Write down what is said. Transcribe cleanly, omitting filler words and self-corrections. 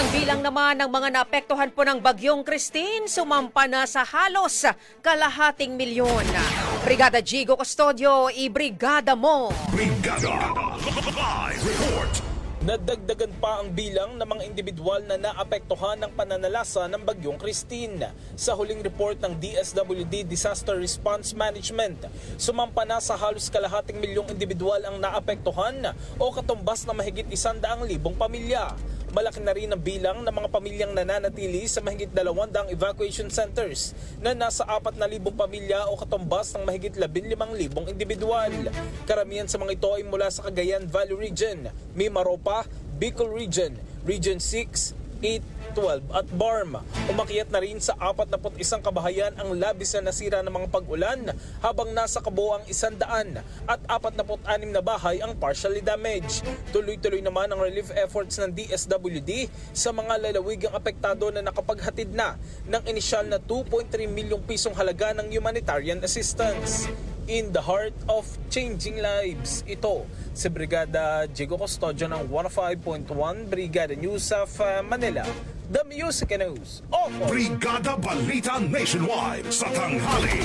Ang bilang naman ng mga naapektuhan po ng Bagyong Christine sumampa na sa halos kalahating milyon. Brigada Jigo Custodio, ibrigada mo! Brigada Live Report. Nadagdagan pa ang bilang ng mga individual na naapektuhan ng pananalasa ng Bagyong Christine. Sa huling report ng DSWD Disaster Response Management, sumampa na sa halos kalahating milyong individual ang naapektuhan o katumbas na mahigit 100,000 pamilya. Malaki na rin ang bilang ng mga pamilyang nananatili sa mahigit 200 evacuation centers na nasa 4,000 pamilya o katumbas ng mahigit 15,000 individual. Karamihan sa mga ito ay mula sa Cagayan Valley Region, Mimaropa, Bicol Region, Region 6, 8, 12 at BARM. Umakyat na rin sa 41 kabahayan ang labis na nasira ng mga pag-ulan habang nasa kabuoang 100 at 46 na bahay ang partially damaged. Tuloy-tuloy naman ang relief efforts ng DSWD sa mga lalawigang apektado na nakapaghatid na ng inisyal na 2.3 milyong pisong halaga ng humanitarian assistance. In the heart of changing lives, ito si Brigada Jigo Custodio ng 105.1 Brigada News of Manila. The Music News. Brigada Balita Nationwide sa tanghali.